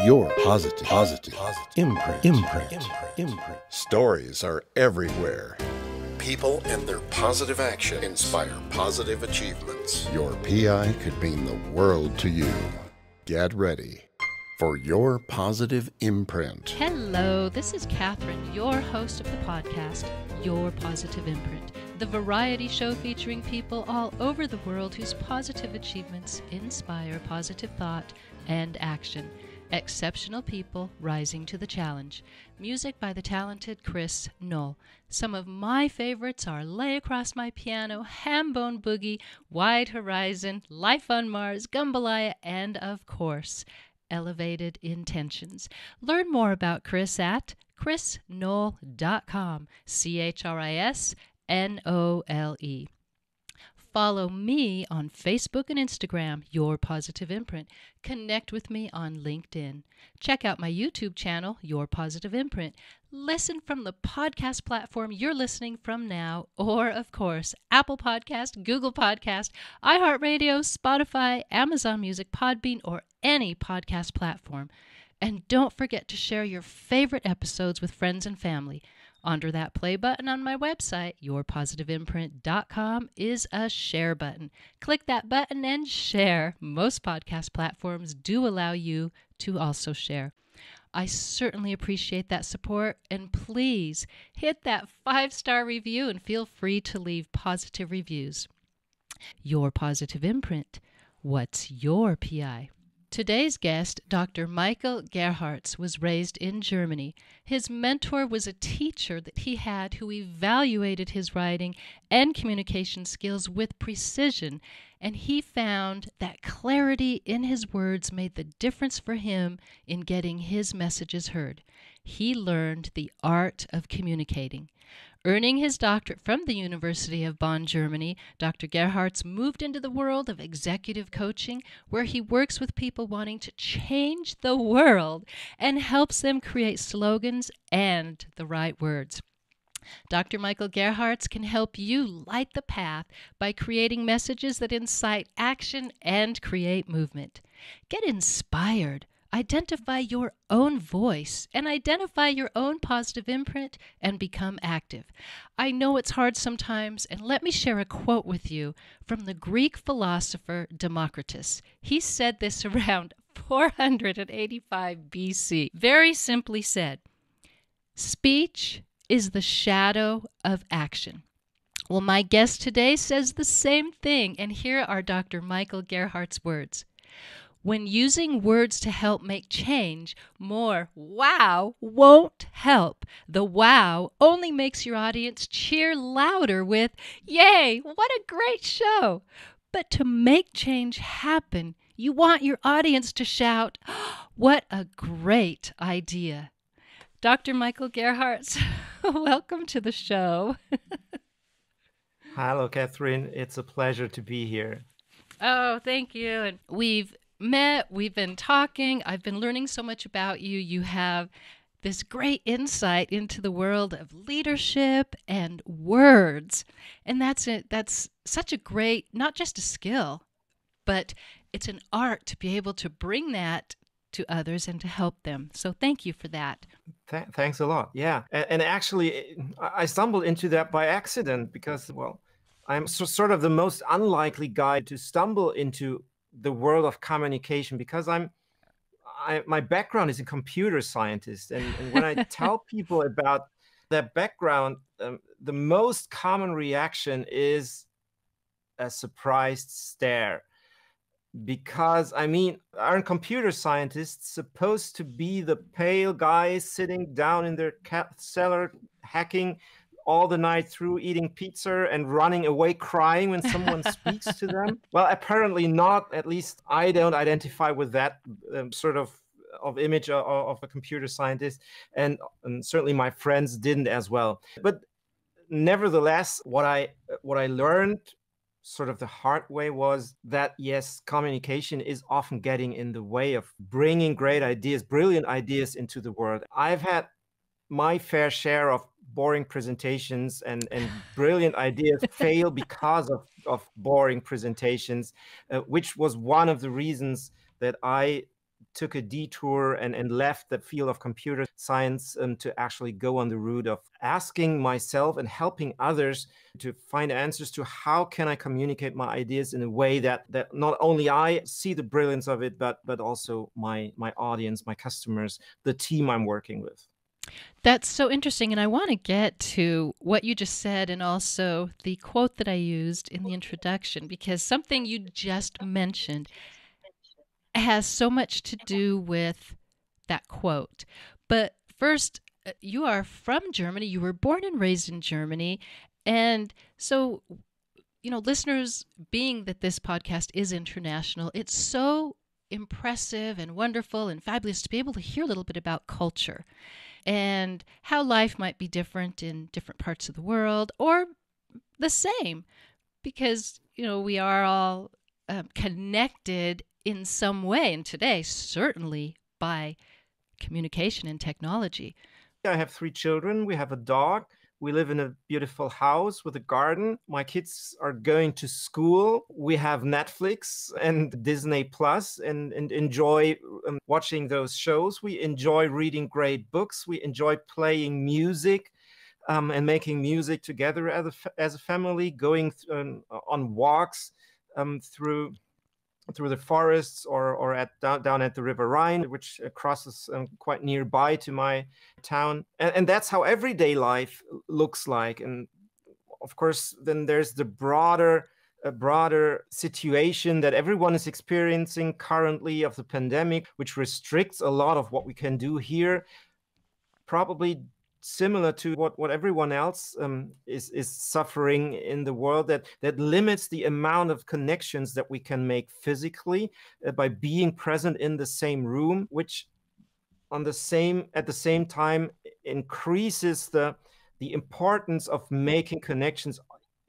your positive imprint. Stories are everywhere. People and their positive action inspire positive achievements. Your PI could mean the world to you. Get ready for your positive imprint. Hello, this is Catherine, your host of the podcast, Your Positive Imprint, the variety show featuring people all over the world whose positive achievements inspire positive thought and action. Exceptional people rising to the challenge. Music by the talented Chris Knoll. Some of my favorites are Lay Across My Piano, Hambone Boogie, Wide Horizon, Life on Mars, Gumbalaya, and of course, Elevated Intentions. Learn more about Chris at chrisknoll.com, ChrisNole. Follow me on Facebook and Instagram, Your Positive Imprint. Connect with me on LinkedIn. Check out my YouTube channel, Your Positive Imprint. Listen from the podcast platform you're listening from now, or, of course, Apple Podcast, Google Podcast, iHeartRadio, Spotify, Amazon Music, Podbean, or any podcast platform. And don't forget to share your favorite episodes with friends and family. Under that play button on my website, yourpositiveimprint.com, is a share button. Click that button and share. Most podcast platforms do allow you to also share. I certainly appreciate that support, and please hit that 5-star review and feel free to leave positive reviews. Your Positive Imprint. What's your PI? Today's guest, Dr. Michael Gerharz, was raised in Germany. His mentor was a teacher that he had who evaluated his writing and communication skills with precision, and he found that clarity in his words made the difference for him in getting his messages heard. He learned the art of communicating. Earning his doctorate from the University of Bonn, Germany, Dr. Gerharz moved into the world of executive coaching, where he works with people wanting to change the world and helps them create slogans and the right words. Dr. Michael Gerharz can help you light the path by creating messages that incite action and create movement. Get inspired. Identify your own voice and identify your own positive imprint and become active. I know it's hard sometimes, and let me share a quote with you from the Greek philosopher Democritus. He said this around 485 BC. Very simply said, speech is the shadow of action. Well, my guest today says the same thing, and here are Dr. Michael Gerhard's words. When using words to help make change, more wow won't help. The wow only makes your audience cheer louder with, "Yay, what a great show!" But to make change happen, you want your audience to shout, "What a great idea." Dr. Michael Gerharz, welcome to the show. Hello, Catherine. It's a pleasure to be here. Oh, thank you. And we've been talking, I've been learning so much about you. You have this great insight into the world of leadership and words. And that's such a great, not just a skill, but it's an art to be able to bring that to others and to help them. So thank you for that. Thanks a lot. Yeah. And actually, I stumbled into that by accident because, well, I'm sort of the most unlikely guy to stumble into the world of communication because my background is a computer scientist. And when I tell people about that background, the most common reaction is a surprised stare. Because, aren't computer scientists supposed to be the pale guys sitting down in their cellar, hacking all the night through, eating pizza and running away crying when someone speaks to them? Well, apparently not. At least I don't identify with that sort of image of a computer scientist. And certainly my friends didn't as well. But nevertheless, what I learned sort of the hard way was that, yes, communication is often getting in the way of bringing great ideas, brilliant ideas into the world. I've had my fair share of boring presentations and brilliant ideas fail because of boring presentations, which was one of the reasons that I took a detour and left the field of computer science to actually go on the route of asking myself and helping others to find answers to how can I communicate my ideas in a way that not only I see the brilliance of it, but also my audience, my customers, the team I'm working with. That's so interesting. And I want to get to what you just said and also the quote that I used in the introduction, because something you just mentioned has so much to do with that quote. But first, you are from Germany. You were born and raised in Germany. And so, listeners, being that this podcast is international, it's so impressive and wonderful and fabulous to be able to hear a little bit about culture and how life might be different in different parts of the world or the same, because, we are all connected in some way, and today, certainly by communication and technology. I have 3 children. We have a dog. We live in a beautiful house with a garden. My kids are going to school. We have Netflix and Disney Plus and enjoy watching those shows. We enjoy reading great books. We enjoy playing music and making music together as a family, going on walks through the forests or down at the River Rhine, which crosses quite nearby to my town. And that's how everyday life looks like. And of course, then there's the broader situation that everyone is experiencing currently of the pandemic, which restricts a lot of what we can do here, probably similar to what everyone else is suffering in the world, that limits the amount of connections that we can make physically by being present in the same room, which at the same time increases the importance of making connections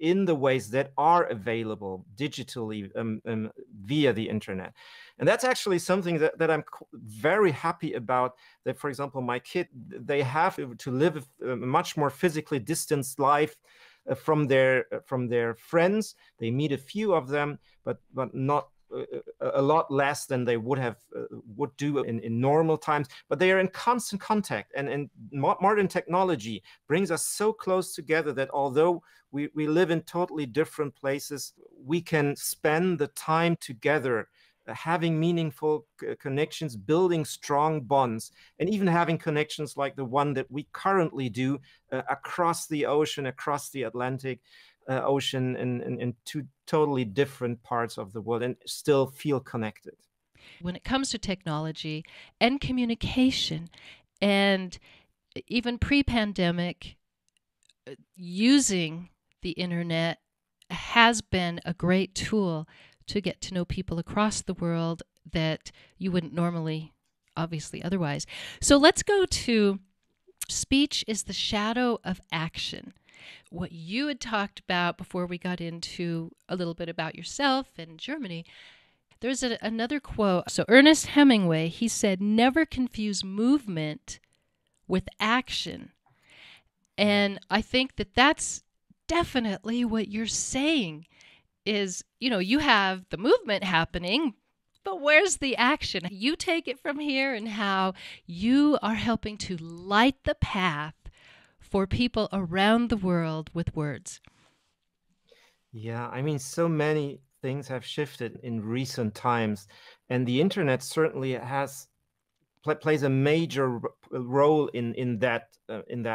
in the ways that are available digitally via the internet. And that's actually something that I'm very happy about, that, for example, my kid, they have to live a much more physically distanced life from their friends. They meet a few of them, but not a lot less than they would do in normal times. But they are in constant contact, and modern technology brings us so close together that although we live in totally different places, we can spend the time together, having meaningful connections, building strong bonds, and even having connections like the one that we currently do across the ocean, across the Atlantic Ocean, in 2 totally different parts of the world, and still feel connected. When it comes to technology and communication, and even pre-pandemic, using the internet has been a great tool to get to know people across the world that you wouldn't normally, obviously, otherwise. So let's go to speech is the shadow of action. What you had talked about before we got into a little bit about yourself and Germany, there's another quote. So Ernest Hemingway, he said, never confuse movement with action. And I think that that's definitely what you're saying is, you have the movement happening, but where's the action? You take it from here and how you are helping to light the path for people around the world with words. Yeah, I mean, so many things have shifted in recent times, and the internet certainly plays a major role in that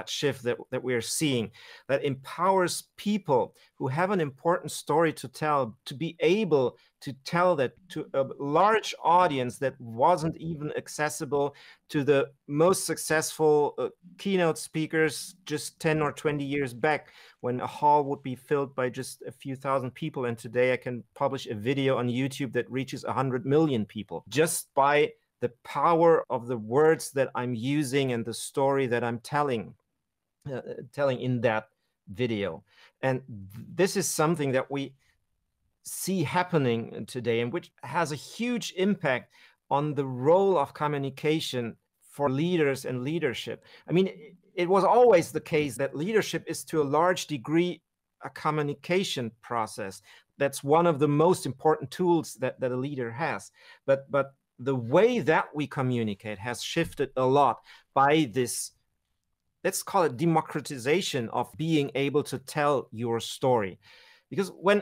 shift that we are seeing, that empowers people who have an important story to tell to be able to tell that to a large audience that wasn't even accessible to the most successful keynote speakers just 10 or 20 years back, when a hall would be filled by just a few thousand people. And today I can publish a video on YouTube that reaches 100 million people just by the power of the words that I'm using and the story that I'm telling in that video. And this is something that we see happening today, and which has a huge impact on the role of communication for leaders and leadership. I mean, it was always the case that leadership is to a large degree a communication process. That's one of the most important tools that a leader has. But the way that we communicate has shifted a lot by this, let's call it democratization of being able to tell your story. Because when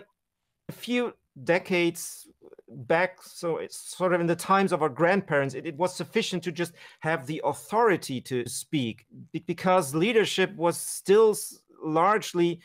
a few decades back, so it's sort of in the times of our grandparents, it was sufficient to just have the authority to speak, because leadership was still largely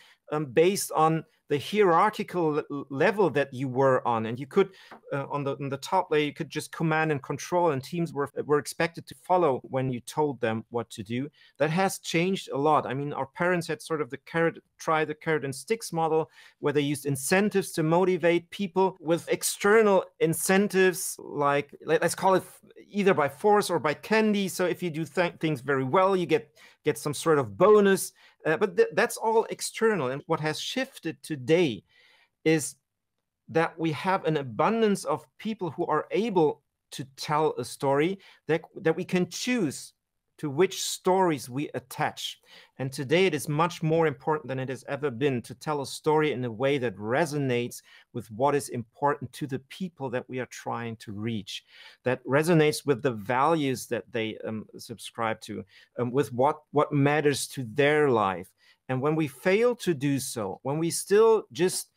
based on the hierarchical level that you were on, and you could on the top layer you could just command and control, and teams were expected to follow when you told them what to do. That has changed a lot. I mean, our parents had sort of the carrot and sticks model, where they used incentives to motivate people with external incentives, like let's call it either by force or by candy. So if you do things very well, you get some sort of bonus. But that's all external. And what has shifted today is that we have an abundance of people who are able to tell a story, that we can choose to which stories we attach. And today it is much more important than it has ever been to tell a story in a way that resonates with what is important to the people that we are trying to reach, that resonates with the values that they subscribe to, with what matters to their life. And when we fail to do so, when we still just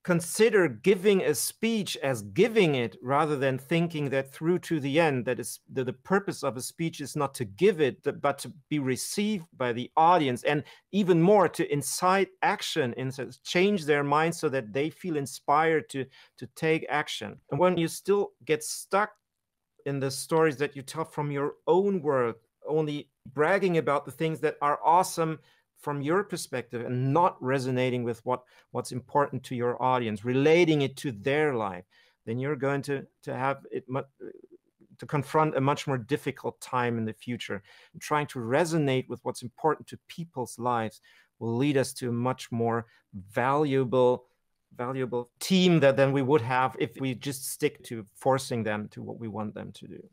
consider giving a speech as giving it, rather than thinking that through to the end, that is the purpose of a speech is not to give it, but to be received by the audience, and even more to incite action, and change their minds so that they feel inspired to take action. And when you still get stuck in the stories that you tell from your own world, only bragging about the things that are awesome from your perspective and not resonating with what's important to your audience, relating it to their life, then you're going to have it to confront a much more difficult time in the future. And trying to resonate with what's important to people's lives will lead us to a much more valuable team than we would have if we just stick to forcing them to what we want them to do.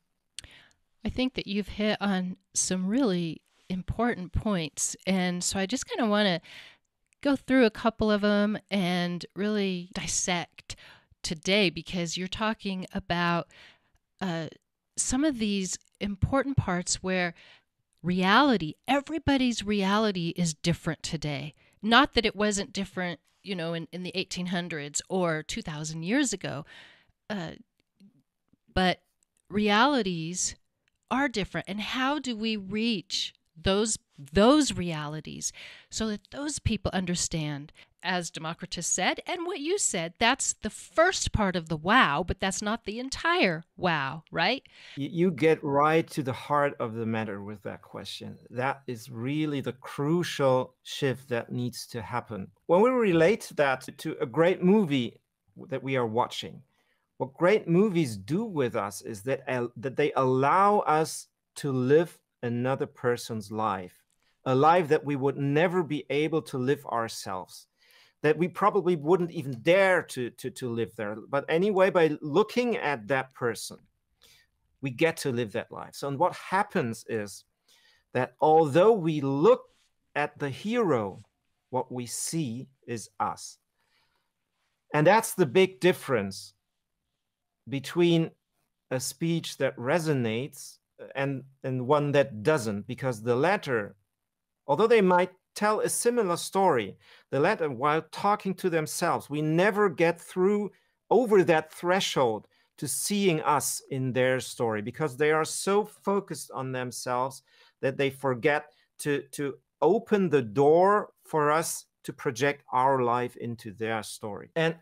I think that you've hit on some really important points. And so I just kind of want to go through a couple of them and really dissect today, because you're talking about some of these important parts where everybody's reality is different today. Not that it wasn't different, in the 1800s or 2,000 years ago, but realities are different. And how do we reach those realities so that those people understand, as Democritus said, and what you said, that's the first part of the wow, but that's not the entire wow, right? You get right to the heart of the matter with that question. That is really the crucial shift that needs to happen. When we relate that to a great movie that we are watching, what great movies do with us is that they allow us to live another person's life, a life that we would never be able to live ourselves, that we probably wouldn't even dare to live there. But anyway, by looking at that person, we get to live that life. So, and what happens is that although we look at the hero, what we see is us. And that's the big difference between a speech that resonates and one that doesn't, because the latter, although they might tell a similar story, the latter, while talking to themselves, we never get through over that threshold to seeing us in their story, because they are so focused on themselves that they forget to open the door for us to project our life into their story. And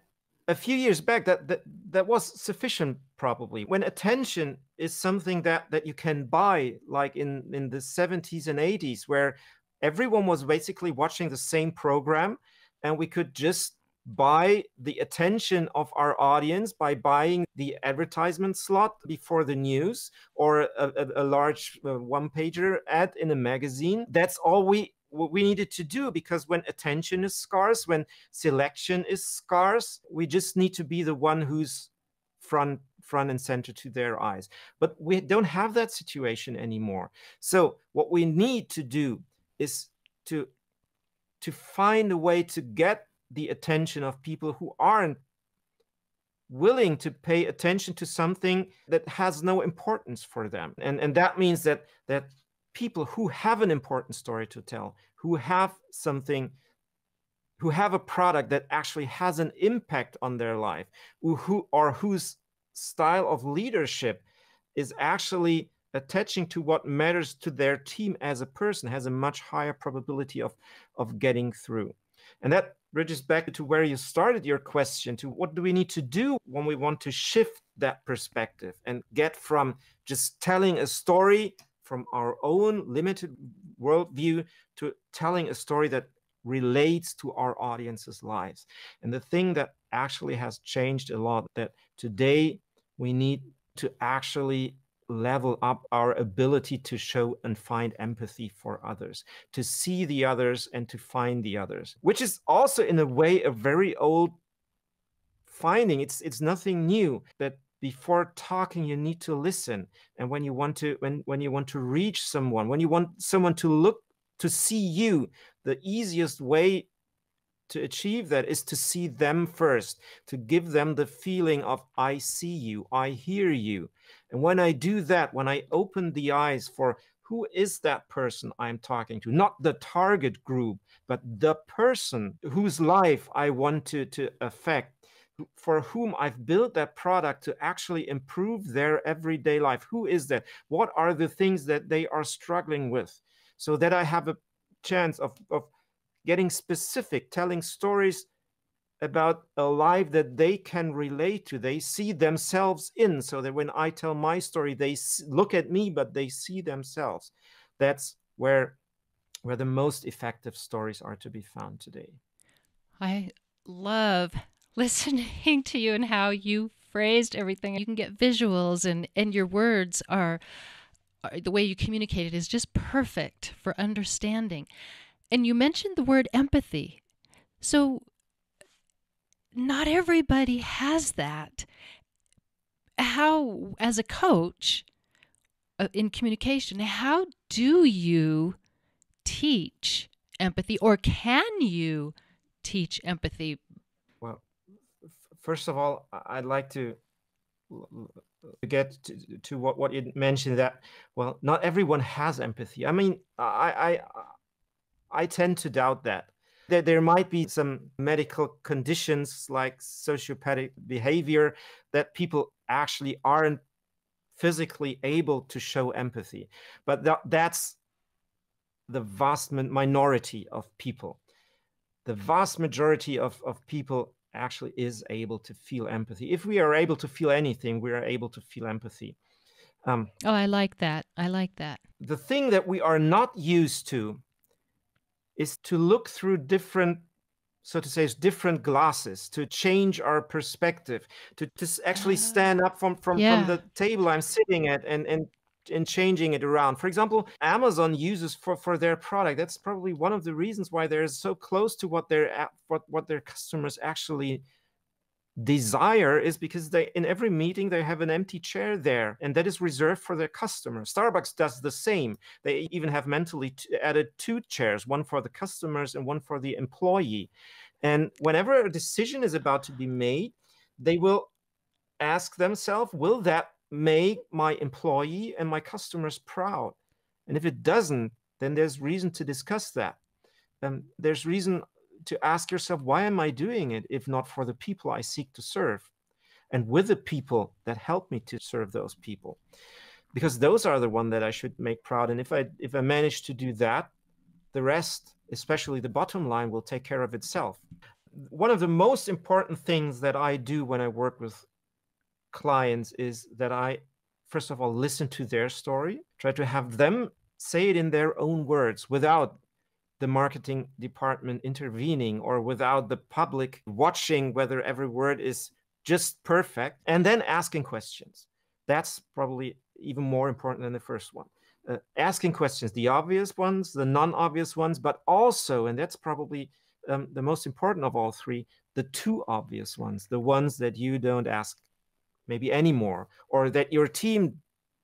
a few years back, that was sufficient, probably. When attention is something that you can buy, like in the 70s and 80s, where everyone was basically watching the same program, and we could just buy the attention of our audience by buying the advertisement slot before the news, or a large one-pager ad in a magazine. That's all we needed to do, because when attention is scarce, when selection is scarce, we just need to be the one who's front and center to their eyes. But we don't have that situation anymore. So what we need to do is to find a way to get the attention of people who aren't willing to pay attention to something that has no importance for them. And that means that people who have an important story to tell, who have something, who have a product that actually has an impact on their life, whose style of leadership is actually attaching to what matters to their team as a person, has a much higher probability of getting through. And that bridges back to where you started your question, to what do we need to do when we want to shift that perspective and get from just telling a story from our own limited worldview to telling a story that relates to our audience's lives. And the thing that actually has changed a lot, that today we need to actually level up our ability to show and find empathy for others, to see the others and to find the others, which is also in a way a very old finding. It's nothing new, that before talking you need to listen. And when you want to when you want to reach someone, when you want someone to look to see you, the easiest way to achieve that is to see them first, to give them the feeling of I see you, I hear you. And when I do that, when I open the eyes for who is that person I'm talking to, not the target group, but the person whose life I want to affect, for whom I've built that product to actually improve their everyday life. Who is that? What are the things that they are struggling with? So that I have a chance of getting specific, telling stories about a life that they can relate to, they see themselves in, so that when I tell my story, they look at me, but they see themselves. That's where the most effective stories are to be found today. I love listening to you and how you phrased everything. You can get visuals, and your words are the way you communicate it is just perfect for understanding. And you mentioned the word empathy. So not everybody has that. How, as a coach in communication, how do you teach empathy, or can you teach empathy? Well, first of all, I'd like to get to what you mentioned, that, well, not everyone has empathy. I mean, I tend to doubt that. There might be some medical conditions like sociopathic behavior that people actually aren't physically able to show empathy. But that's the vast minority of people. The vast majority of people actually is able to feel empathy. If we are able to feel anything, we are able to feel empathy. I like that. I like that. The thing that we are not used to is to look through different, so to say, different glasses, to change our perspective, to actually stand up from the table I'm sitting at and changing it around. For example, Amazon uses for their product. That's probably one of the reasons why they're so close to what their customers actually desire, is because they, in every meeting, they have an empty chair there, and that is reserved for their customers. Starbucks does the same. They even have mentally added 2 chairs, one for the customers and one for the employee. And whenever a decision is about to be made, they will ask themselves, will that make my employee and my customers proud? And if it doesn't, then there's reason to discuss that. There's reason to ask yourself, why am I doing it if not for the people I seek to serve, and with the people that help me to serve those people? Because those are the ones that I should make proud. And if I manage to do that, the rest, especially the bottom line, will take care of itself. One of the most important things that I do when I work with clients is that I, first of all, listen to their story, try to have them say it in their own words without the marketing department intervening or without the public watching whether every word is just perfect, and then asking questions. That's probably even more important than the first one. Asking questions, the obvious ones, the non-obvious ones, but also, and that's probably the most important of all 3, the 2 obvious ones, the ones that you don't ask maybe anymore, or that your team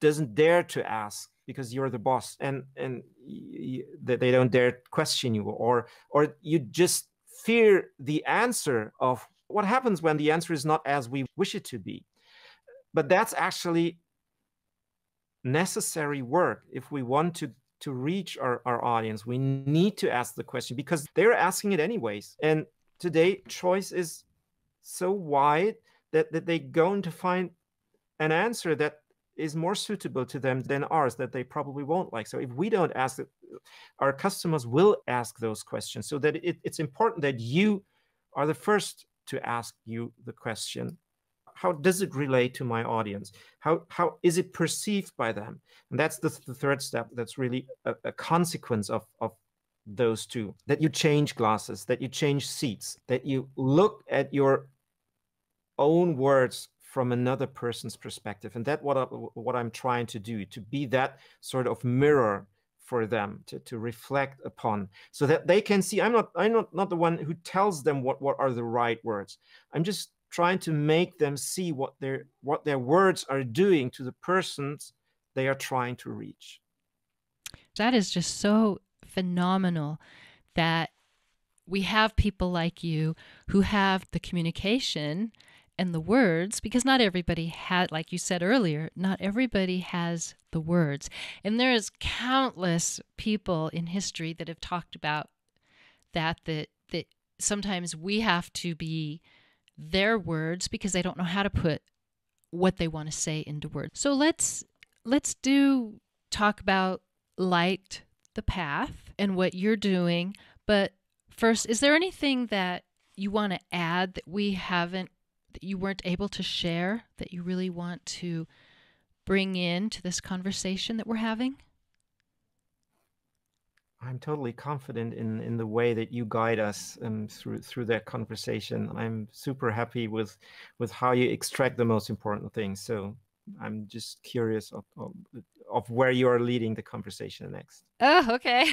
doesn't dare to ask because you're the boss, and that they don't dare question you, or you just fear the answer of What happens when the answer is not as we wish it to be? But that's actually necessary work if we want to reach our audience. We need to ask the question because they're asking it anyways. And today, choice is so wide that they're going to find an answer that is more suitable to them than ours that they probably won't like. So if we don't ask it, our customers will ask those questions. So that it's important that you are the first to ask you the question: how does it relate to my audience? How is it perceived by them? And that's the third step. That's really a consequence of those two, that you change glasses, that you change seats, that you look at your own words from another person's perspective. And that's what I'm trying to do, to be that sort of mirror for them to reflect upon, so that they can see. I'm not the one who tells them what are the right words. I'm just trying to make them see what their words are doing to the persons they are trying to reach. That is just so phenomenal that we have people like you who have the communication and the words, because not everybody had, like you said earlier, not everybody has the words. And there's countless people in history that have talked about that sometimes we have to be their words because they don't know how to put what they want to say into words. So let's talk about Light the Path and what you're doing. But first, is there anything that you want to add that that you weren't able to share, that you really want to bring into this conversation that we're having? I'm totally confident in the way that you guide us through that conversation. I'm super happy with how you extract the most important things. So I'm just curious of where you are leading the conversation next. Oh, okay.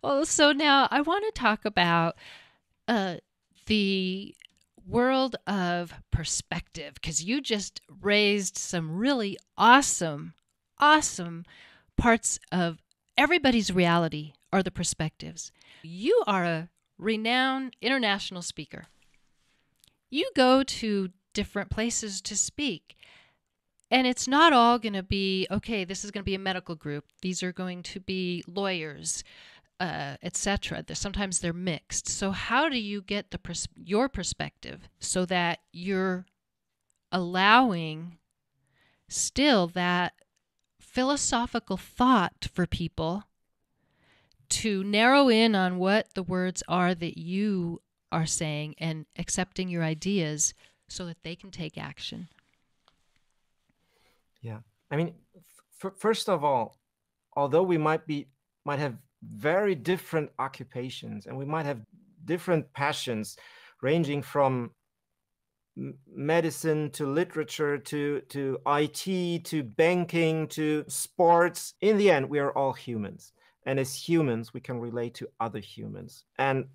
Well, so now I want to talk about the world of perspective, because you just raised some really awesome parts of everybody's reality are the perspectives. You are a renowned international speaker. You go to different places to speak, and it's not all going to be, okay, this is going to be a medical group, these are going to be lawyers, etc. Sometimes they're mixed. So how do you get your perspective so that you're allowing still that philosophical thought for people to narrow in on what the words are that you are saying and accepting your ideas so that they can take action? Yeah, I mean, first of all, although we might have very different occupations and we might have different passions, ranging from medicine to literature to IT to banking to sports, in the end we are all humans, and as humans we can relate to other humans, and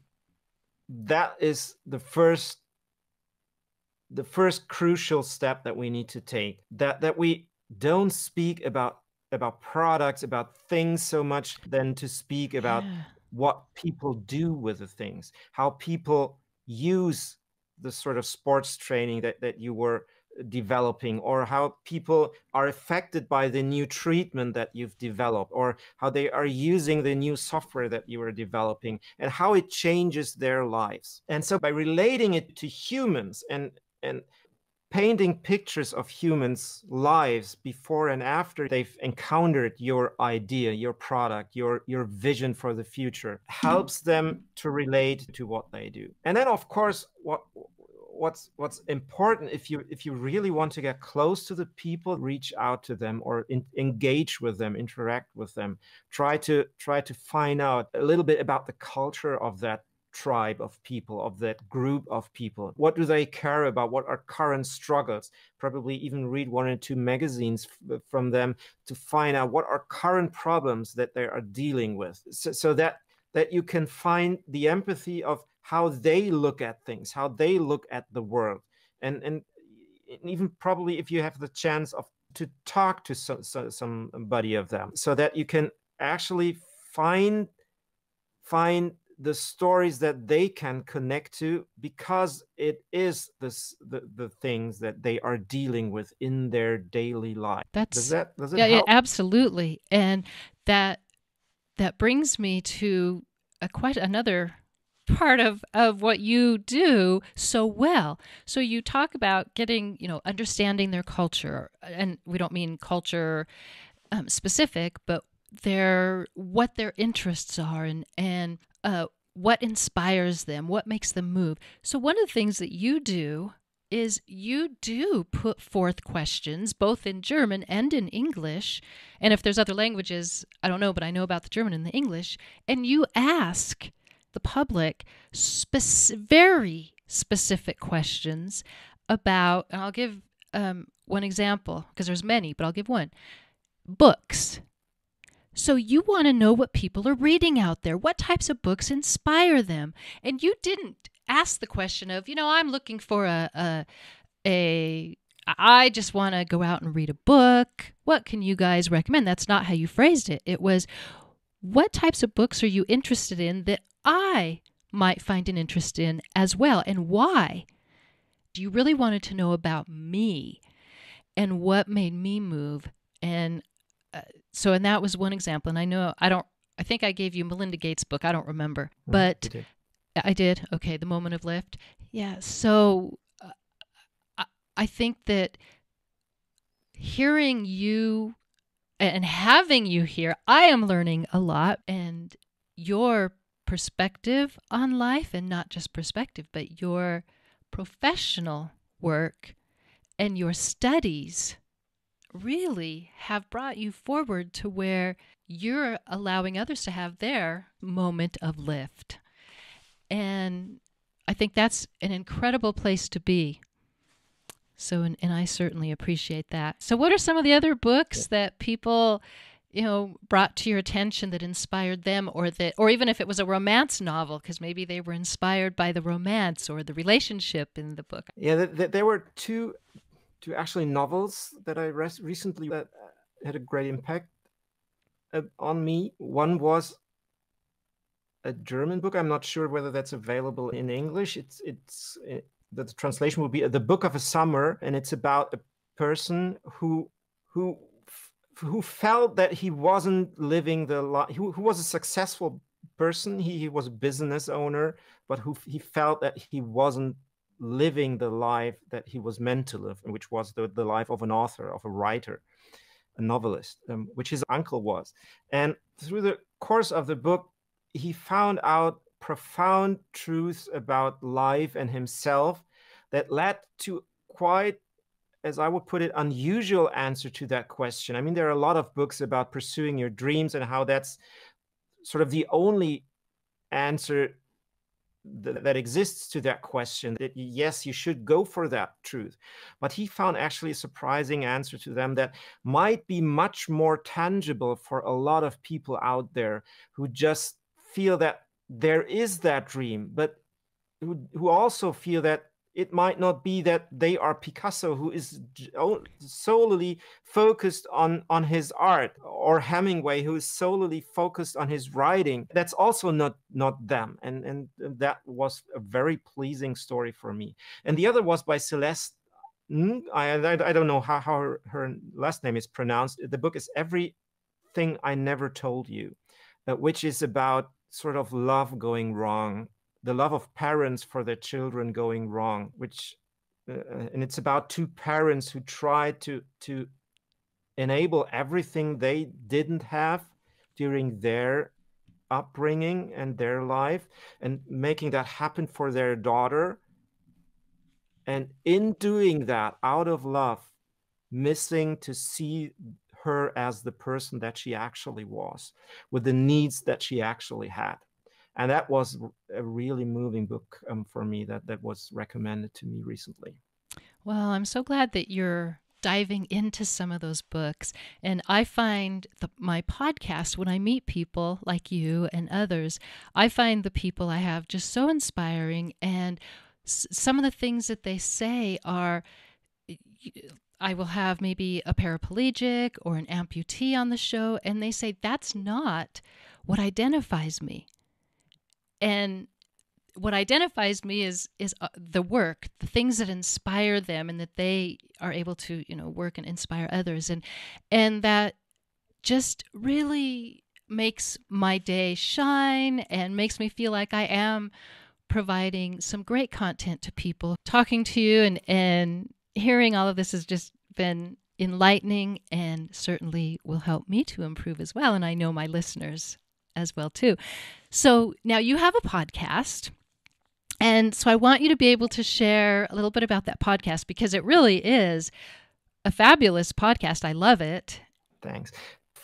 that is the first crucial step that we need to take, that we don't speak about products, about things so much, than to speak about what people do with the things, how people use the sort of sports training that you were developing, or how people are affected by the new treatment that you've developed, or how they are using the new software that you are developing and how it changes their lives. And so by relating it to humans and painting pictures of humans' lives before and after they've encountered your idea, your product, your vision for the future, helps them to relate to what they do. And then, of course, what's important, if you really want to get close to the people, reach out to them or engage with them, interact with them, try to find out a little bit about the culture of that tribe of people, of that group of people. What do they care about? What are current struggles? Probably even read one or two magazines from them to find out what are current problems that they are dealing with, so that you can find the empathy of how they look at things, how they look at the world, and even probably if you have the chance to talk to somebody of them, so that you can actually find the stories that they can connect to, because it is the things that they are dealing with in their daily life. Does it yeah, help? absolutely. And that brings me to quite another part of what you do so well. So you talk about getting, understanding their culture, and we don't mean culture specific, but what their interests are, and what inspires them, what makes them move. So one of the things that you do is you do put forth questions both in German and in English. And if there's other languages, I don't know, but I know about the German and the English. And you ask the public very specific questions about, and I'll give one example because there's many, but I'll give one. Books. So you want to know what people are reading out there. What types of books inspire them? And you didn't ask the question of, I'm looking for I just want to go out and read a book. What can you guys recommend? That's not how you phrased it. It was, what types of books are you interested in that I might find an interest in as well? And why? You really wanted to know about me and what made me move. And and that was one example. And I think I gave you Melinda Gates' book. I don't remember, but I did. Okay. The Moment of Lift. Yeah. So I think that hearing you and having you here, I am learning a lot, and your perspective on life, and not just perspective, but your professional work and your studies really have brought you forward to where you're allowing others to have their moment of lift. And I think that's an incredible place to be. So, and I certainly appreciate that. So what are some of the other books that people, brought to your attention that inspired them, or even if it was a romance novel, because maybe they were inspired by the romance or the relationship in the book? Yeah, there were two actually novels that I recently that had a great impact on me. One was a German book. I'm not sure whether that's available in English. The translation will be The Book of a Summer, and it's about a person who felt that he wasn't living the life. Who was a successful person. He was a business owner, but he felt that he wasn't living the life that he was meant to live, which was the life of an author, of a writer, a novelist, which his uncle was. And through the course of the book, he found out profound truths about life and himself that led to quite, as I would put it, unusual answer to that question. I mean, there are a lot of books about pursuing your dreams and how that's sort of the only answer that exists to that question, that yes, you should go for that truth. But he found actually a surprising answer to them that might be much more tangible for a lot of people out there who just feel that there is that dream, but who also feel that it might not be that they are Picasso, who is solely focused on his art, or Hemingway, who is solely focused on his writing. That's also not them. And that was a very pleasing story for me. And the other was by Celeste. I don't know how her last name is pronounced. The book is Everything I Never Told You, which is about sort of love going wrong, the love of parents for their children going wrong, and it's about two parents who try to enable everything they didn't have during their upbringing and their life, and making that happen for their daughter. And in doing that, out of love, missing to see her as the person that she actually was, with the needs that she actually had. And that was a really moving book for me that was recommended to me recently. Well, I'm so glad that you're diving into some of those books. And I find my podcast, when I meet people like you and others, I find the people I have just so inspiring. And some of the things that they say are, I will have maybe a paraplegic or an amputee on the show, and they say, that's not what identifies me. And what identifies me is the work, the things that inspire them, and that they are able to, work and inspire others, and that just really makes my day shine and makes me feel like I am providing some great content to people. Talking to you and hearing all of this has just been enlightening, and certainly will help me to improve as well, and I know my listeners as well too. So now you have a podcast. And so I want you to be able to share a little bit about that podcast, because it really is a fabulous podcast. I love it. Thanks.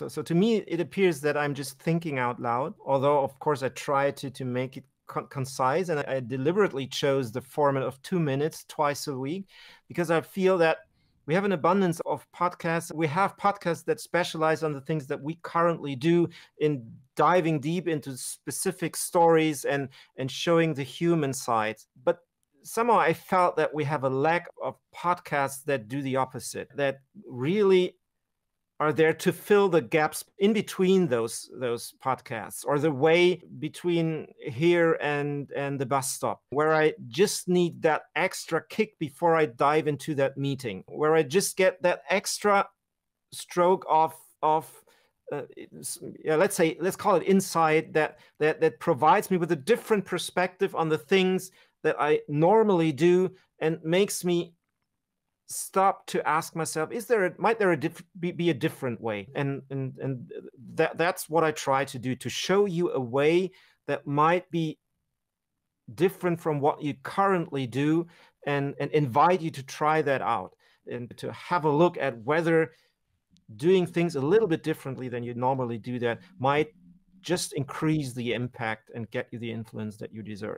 So to me, it appears that I'm just thinking out loud, although, of course, I try to make it concise. And I deliberately chose the format of 2 minutes twice a week, because I feel that we have an abundance of podcasts. We have podcasts that specialize on the things that we currently do, in diving deep into specific stories and showing the human side. But somehow I felt that we have a lack of podcasts that do the opposite, that really are there to fill the gaps in between those podcasts, or the way between here and the bus stop, where I just need that extra kick before I dive into that meeting, where I just get that extra stroke of let's call it insight, that provides me with a different perspective on the things that I normally do, and makes me stop to ask myself, might there be a different way? And that's what I try to do, to show you a way that might be different from what you currently do, and invite you to try that out, and to have a look at whether doing things a little bit differently than you normally do that might just increase the impact and get you the influence that you deserve.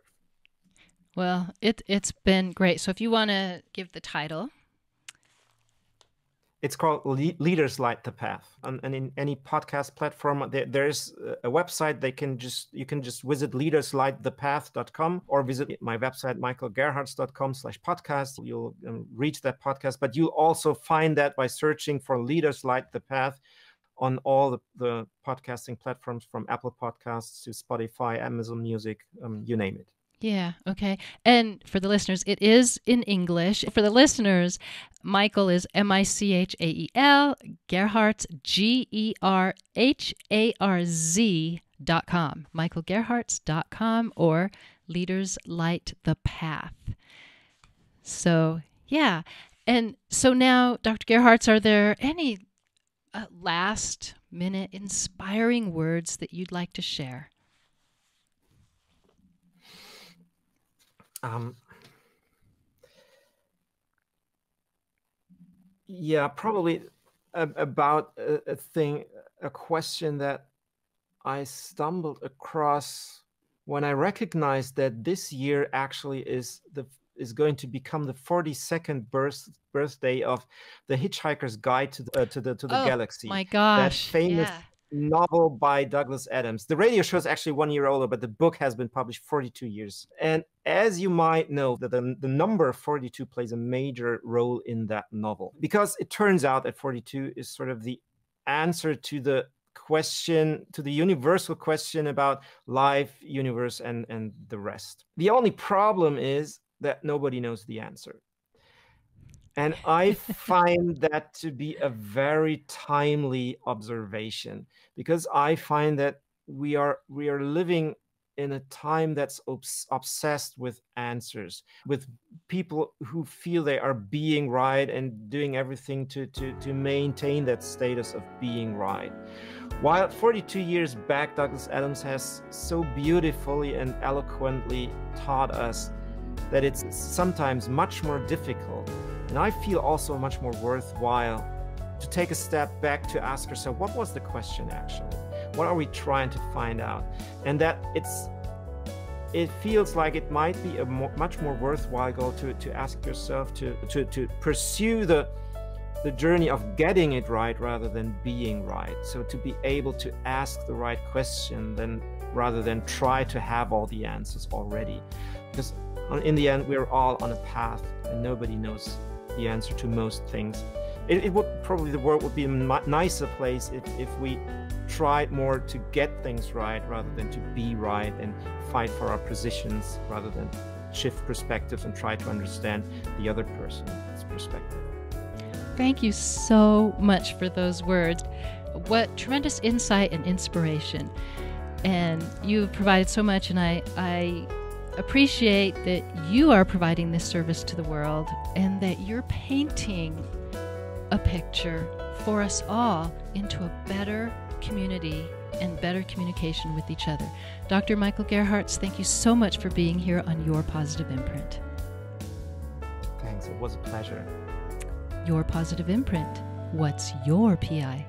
Well, it's been great. So if you want to give the title. It's called Leaders Light the Path. And in any podcast platform, there's a website. You can just visit leaderslightthepath.com, or visit my website, michaelgerharz.com/podcast. You'll reach that podcast, but you'll also find that by searching for Leaders Light the Path on all the podcasting platforms, from Apple Podcasts to Spotify, Amazon Music, you name it. Yeah, okay. And for the listeners, it is in English. For the listeners, Michael is Michael, Gerharz, GerHarz.com, michaelgerharz.com, or Leaders Light the Path. So, yeah. And so now, Dr. Gerharz, are there any last minute inspiring words that you'd like to share? Yeah, probably about a question that I stumbled across when I recognized that this year actually is going to become the 42nd birthday of The Hitchhiker's Guide to the Galaxy. My gosh! That famous novel by Douglas Adams. The radio show is actually 1 year older, but the book has been published 42 years. And as you might know, that the number 42 plays a major role in that novel, because it turns out that 42 is sort of the answer to the question, to the universal question about life, universe, and the rest. The only problem is that nobody knows the answer. And I find that to be a very timely observation, because I find that we are living in a time that's obsessed with answers, with people who feel they are being right and doing everything to maintain that status of being right. While 42 years back, Douglas Adams has so beautifully and eloquently taught us that it's sometimes much more difficult, and I feel also much more worthwhile, to take a step back to ask yourself, what was the question actually? What are we trying to find out? And that it feels like it might be a much more worthwhile goal to ask yourself to pursue the journey of getting it right rather than being right. So to be able to ask the right question rather than try to have all the answers already. Because in the end, we're all on a path and nobody knows the answer to most things. It would probably the world would be a nicer place if we tried more to get things right rather than to be right, and fight for our positions rather than shift perspectives and try to understand the other person's perspective. Thank you so much for those words. What tremendous insight and inspiration. And you've provided so much, and I appreciate that you are providing this service to the world and that you're painting a picture for us all into a better community and better communication with each other. Dr. Michael Gerharz, thank you so much for being here on Your Positive Imprint. Thanks, it was a pleasure. Your Positive Imprint. What's your PI?